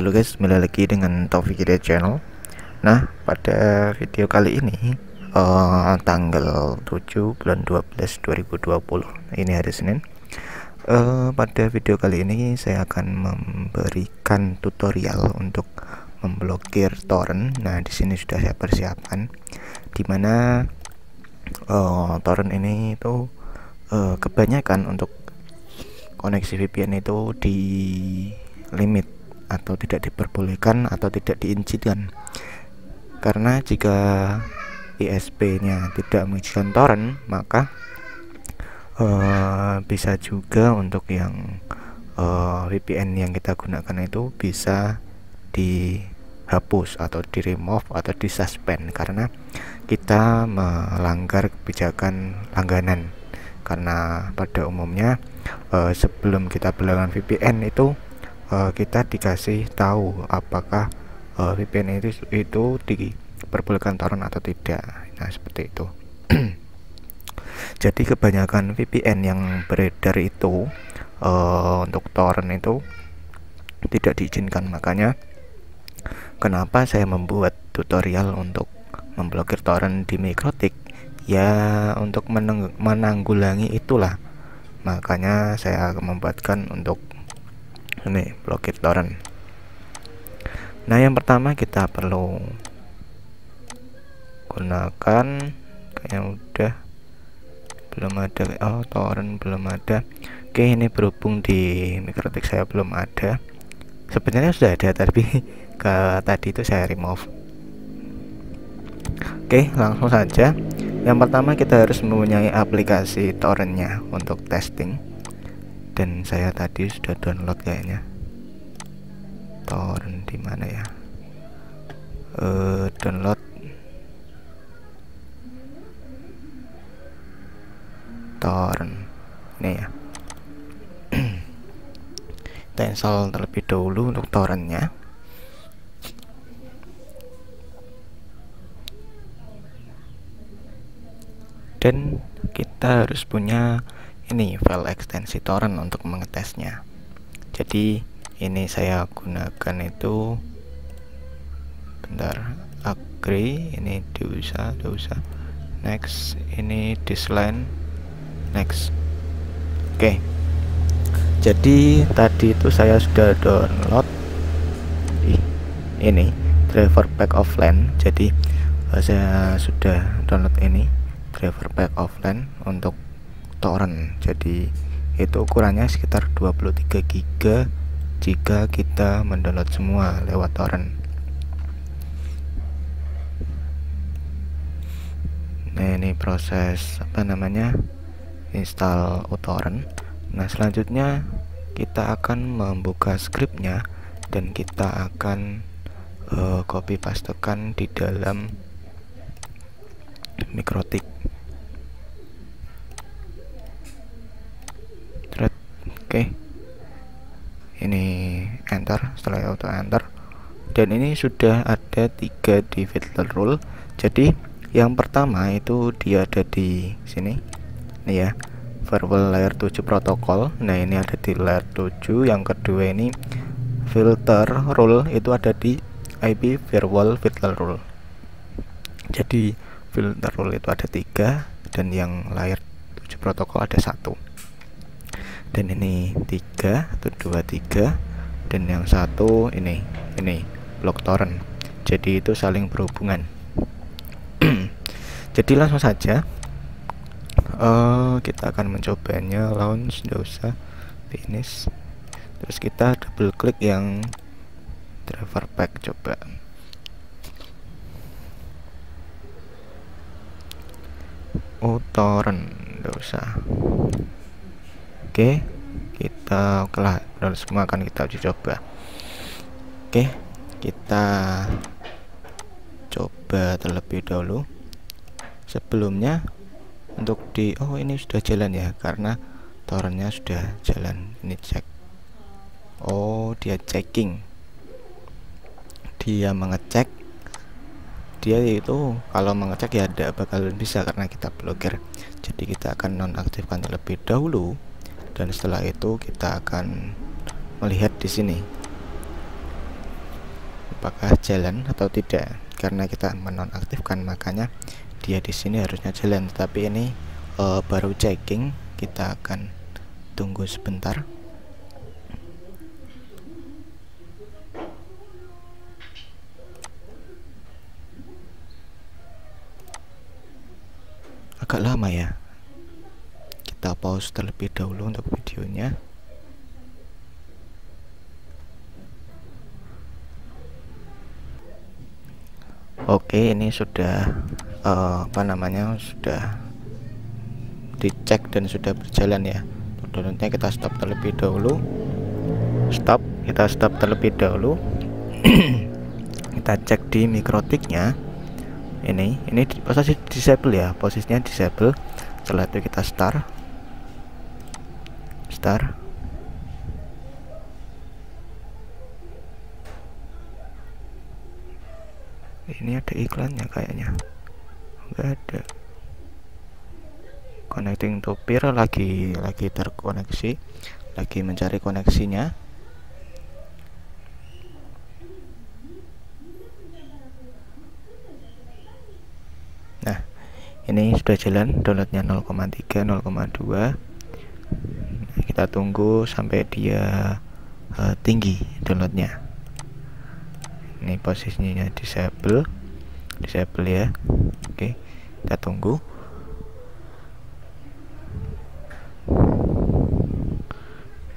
Halo guys, kembali lagi dengan Taufik Hidayat Channel. Nah, pada video kali ini tanggal 7 bulan 12 2020, ini hari Senin. Pada video kali ini saya akan memberikan tutorial untuk memblokir torrent. Nah, di sini sudah saya persiapkan, dimana torrent ini itu kebanyakan untuk koneksi VPN itu di limit atau tidak diperbolehkan atau tidak diizinkan, karena jika ISP-nya tidak mengizinkan torrent, maka bisa juga untuk yang VPN yang kita gunakan itu bisa dihapus atau di remove atau disuspend karena kita melanggar kebijakan langganan. Karena pada umumnya sebelum kita berlangganan VPN itu kita dikasih tahu apakah VPN itu diperbolehkan torrent atau tidak. Nah, seperti itu. Jadi kebanyakan VPN yang beredar itu untuk torrent itu tidak diizinkan. Makanya kenapa saya membuat tutorial untuk memblokir torrent di Mikrotik, ya untuk menanggulangi itulah. Makanya saya membuatkan untuk ini blokir torrent. Nah, yang pertama kita perlu gunakan, kayaknya udah belum ada, torrent belum ada. Oke, ini berhubung di Mikrotik saya belum ada. Sebenarnya sudah ada tapi tadi itu saya remove. Oke, langsung saja. Yang pertama kita harus mempunyai aplikasi torrentnya untuk testing. Dan saya tadi sudah download kayaknya. Torrent di mana ya? Download torrent ini ya. Kita install terlebih dahulu untuk torrentnya. Dan kita harus punya ini file ekstensi torrent untuk mengetesnya. Jadi ini saya gunakan itu, bentar, agree, ini diusah, next, ini disline, next. Oke. Jadi tadi itu saya sudah download ini driver pack offline. Jadi saya sudah download ini driver pack offline untuk torrent. Jadi itu ukurannya sekitar 23 GB jika kita mendownload semua lewat torrent. Nah, ini proses install uTorrent. Nah, selanjutnya kita akan membuka scriptnya dan kita akan copy pastekan di dalam Mikrotik. Oke, ini enter. Setelah auto enter, dan ini sudah ada 3 di filter rule. Jadi yang pertama itu dia ada di sini nih ya, firewall layer 7 protokol. Nah, ini ada di layer 7. Yang kedua ini filter rule itu ada di IP firewall filter rule. Jadi filter rule itu ada 3 dan yang layer 7 protokol ada 1. Dan ini 3 atau 23, dan yang satu ini block torrent. Jadi itu saling berhubungan. Jadi langsung saja kita akan mencobanya. Launch, nggak usah, finish. Terus kita double klik yang driver pack, coba. uTorrent, nggak usah. Oke, kita kelah semua akan kita uji coba. Oke, kita coba terlebih dahulu. Sebelumnya untuk ini sudah jalan ya, karena torrentnya sudah jalan. Ini cek. Dia checking, dia mengecek. Dia itu kalau mengecek ya tidak bakalan bisa karena kita blokir. Jadi kita akan nonaktifkan terlebih dahulu. Dan setelah itu kita akan melihat di sini. apakah jalan atau tidak. Karena kita menonaktifkan, makanya dia di sini harusnya jalan, tetapi ini baru checking. Kita akan tunggu sebentar. Agak lama ya, kita pause terlebih dahulu untuk videonya. Oke, ini sudah sudah dicek dan sudah berjalan ya. Downloadnya kita stop terlebih dahulu. Kita stop terlebih dahulu. Kita cek di mikrotiknya. Ini posisi disable ya, posisinya disable. Setelah itu kita start. Ini ada iklannya kayaknya, nggak ada. Connecting to peer, lagi terkoneksi, lagi mencari koneksinya. Nah, ini sudah jalan, downloadnya 0,3 0,2. Kita tunggu sampai dia tinggi downloadnya. Ini posisinya disable ya. Oke, kita tunggu.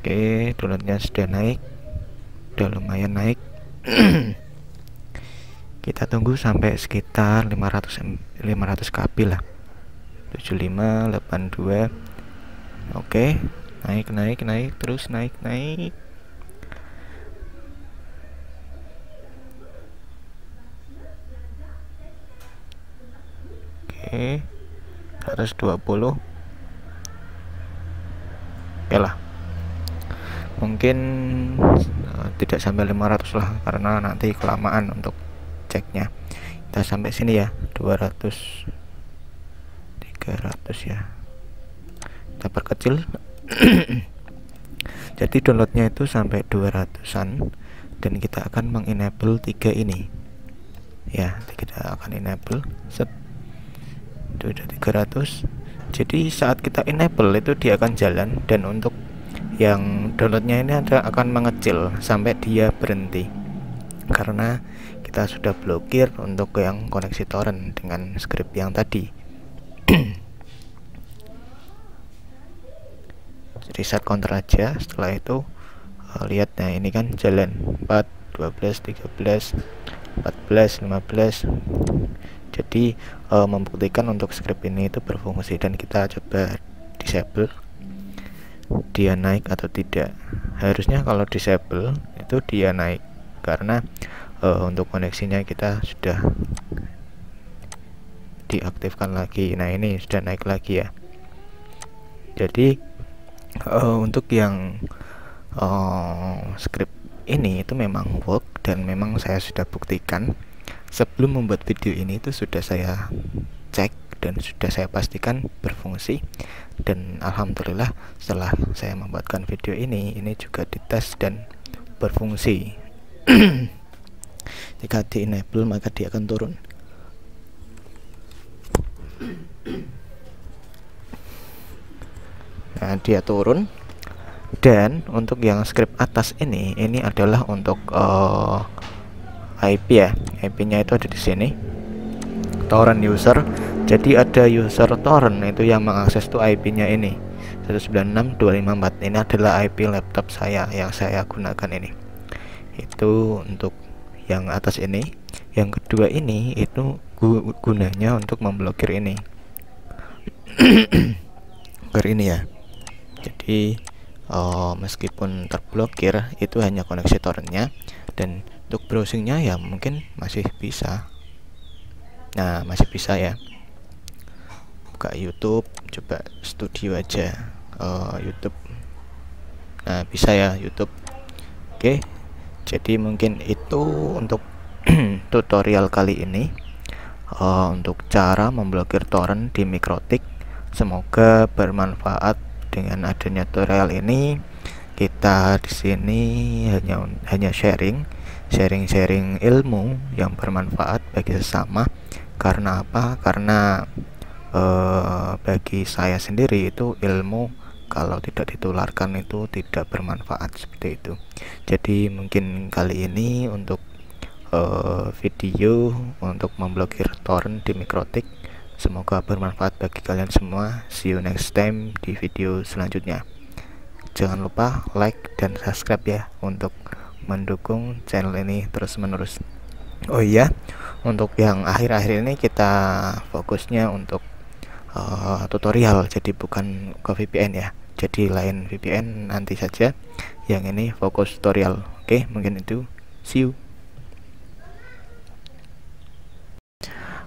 Oke, downloadnya sudah naik, udah lumayan naik. Kita tunggu sampai sekitar 500 kb lah, 7582. Oke, naik terus, naik. Oke, 120. Oke lah, mungkin tidak sampai 500 lah, karena nanti kelamaan untuk ceknya. Kita sampai sini ya, 200 300 ya, kita perkecil. Jadi downloadnya itu sampai 200-an, dan kita akan mengenable 3 ini ya. Kita akan enable set, itu udah 300. Jadi saat kita enable itu dia akan jalan, dan untuk yang downloadnya ini akan mengecil sampai dia berhenti, karena kita sudah blokir untuk yang koneksi torrent dengan script yang tadi. Reset counter aja. Setelah itu lihat, nah ini kan jalan 4, 12, 13, 14, 15. Jadi membuktikan untuk script ini itu berfungsi, dan kita coba disable, dia naik atau tidak. Harusnya kalau disable itu dia naik, karena untuk koneksinya kita sudah diaktifkan lagi. Nah, ini sudah naik lagi ya. Jadi untuk yang script ini itu memang work, dan memang saya sudah buktikan sebelum membuat video ini. Itu sudah saya cek dan sudah saya pastikan berfungsi, dan alhamdulillah setelah saya membuatkan video ini juga dites dan berfungsi. Jika di enable maka dia akan turun. Nah, dia turun. Dan untuk yang script atas ini adalah untuk IP ya. IP-nya itu ada di sini, torrent user. Jadi ada user torrent itu yang mengakses tuh IP-nya ini 196.254. Ini adalah IP laptop saya yang saya gunakan ini. Itu untuk yang atas ini. Yang kedua ini itu gunanya untuk memblokir ini. Ini ya. Jadi meskipun terblokir itu hanya koneksi torrentnya, dan untuk browsingnya ya mungkin masih bisa. Nah, masih bisa ya. Buka YouTube, coba studio aja YouTube. Nah, bisa ya YouTube. Oke, jadi mungkin itu untuk tutorial kali ini, untuk cara memblokir torrent di Mikrotik. Semoga bermanfaat. Dengan adanya tutorial ini, kita di sini hanya sharing, sharing-sharing ilmu yang bermanfaat bagi sesama. Karena apa? Karena bagi saya sendiri itu ilmu kalau tidak ditularkan itu tidak bermanfaat, seperti itu. Jadi mungkin kali ini untuk video untuk memblokir torrent di Mikrotik semoga bermanfaat bagi kalian semua. See you next time di video selanjutnya. Jangan lupa like dan subscribe ya untuk mendukung channel ini terus menerus. Oh iya, untuk yang akhir-akhir ini kita fokusnya untuk tutorial, jadi bukan ke VPN ya. Jadi lain VPN nanti saja, yang ini fokus tutorial. Oke, mungkin itu. See you.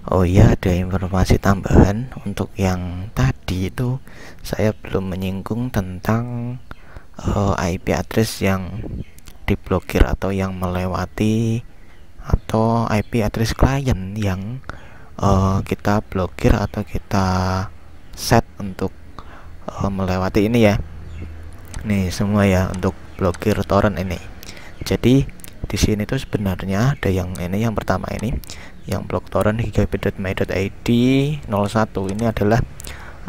Oh iya, ada informasi tambahan. Untuk yang tadi itu saya belum menyinggung tentang IP address yang diblokir atau yang melewati, atau IP address klien yang kita blokir atau kita set untuk melewati ini ya. Nih semua ya untuk blokir torrent ini. Jadi di sini tuh sebenarnya ada yang ini, yang pertama ini yang blok torrent gigabit.my.id 01 ini adalah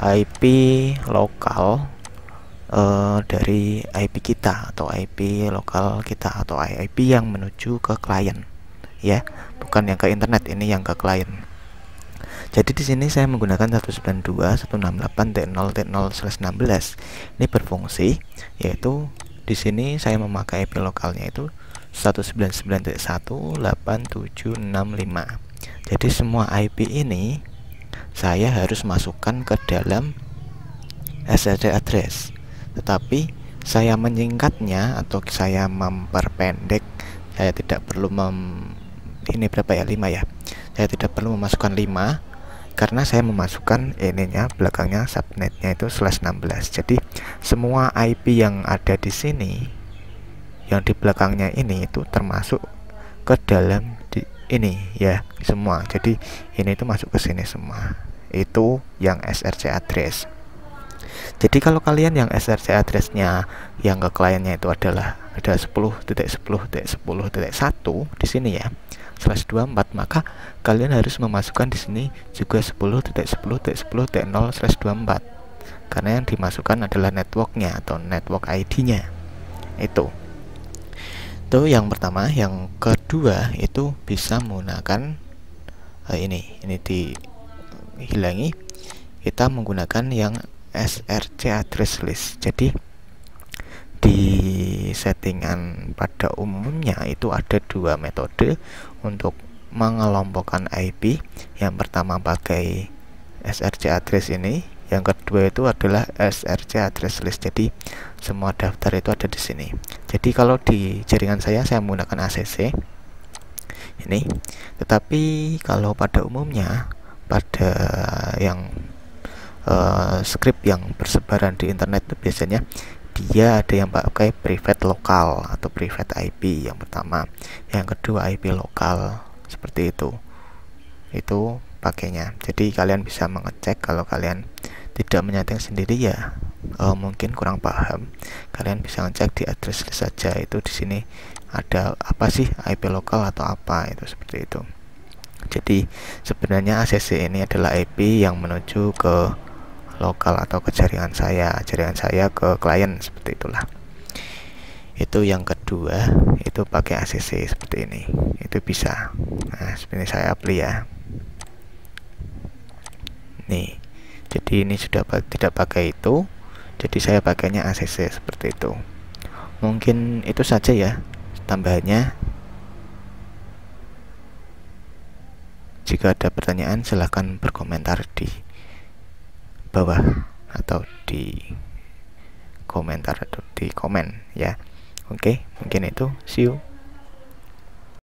IP lokal dari IP kita atau IP lokal kita atau IP yang menuju ke klien ya, bukan yang ke internet, ini yang ke klien. Jadi di sini saya menggunakan 192.168.0.0/16. Ini berfungsi, yaitu di sini saya memakai IP lokalnya itu 199.1.8765. Jadi semua IP ini saya harus masukkan ke dalam SSD address. Tetapi saya menyingkatnya atau saya memperpendek, saya tidak perlu ini berapa ya, 5 ya. Saya tidak perlu memasukkan 5 karena saya memasukkan ininya belakangnya subnetnya itu /16. Jadi semua IP yang ada di sini yang di belakangnya ini itu termasuk ke dalam ini ya semua. Jadi ini itu masuk ke sini semua. Itu yang SRC address. Jadi kalau kalian yang SRC addressnya yang ke kliennya itu adalah ada 10.10.10.1 di sini ya /24, maka kalian harus memasukkan di sini juga 10.10.10.0/24 karena yang dimasukkan adalah networknya atau network ID-nya. Itu yang pertama. Yang kedua itu bisa menggunakan ini dihilangi, kita menggunakan yang SRC address list. Jadi di settingan pada umumnya itu ada dua metode untuk mengelompokkan IP. Yang pertama pakai SRC address ini, yang kedua itu adalah SRC address list. Jadi semua daftar itu ada di sini. Jadi kalau di jaringan saya menggunakan ACC ini, tetapi kalau pada umumnya pada yang script yang bersebaran di internet itu biasanya dia ada yang pakai private lokal atau private IP yang pertama, yang kedua IP lokal, seperti itu pakainya. Jadi kalian bisa mengecek kalau kalian tidak menyeting sendiri ya, mungkin kurang paham, kalian bisa ngecek di address list saja. Itu di sini ada apa sih IP lokal atau apa, itu seperti itu. Jadi sebenarnya ACC ini adalah IP yang menuju ke lokal atau ke jaringan saya ke klien, seperti itulah. Itu yang kedua, itu pakai ACC seperti ini, itu bisa. Nah seperti saya apply ya. Nih, jadi ini sudah tidak pakai itu, jadi saya pakainya ACC seperti itu. Mungkin itu saja ya tambahannya. Jika ada pertanyaan silahkan berkomentar di bawah atau di komentar atau di komen ya. Oke, mungkin itu. See you.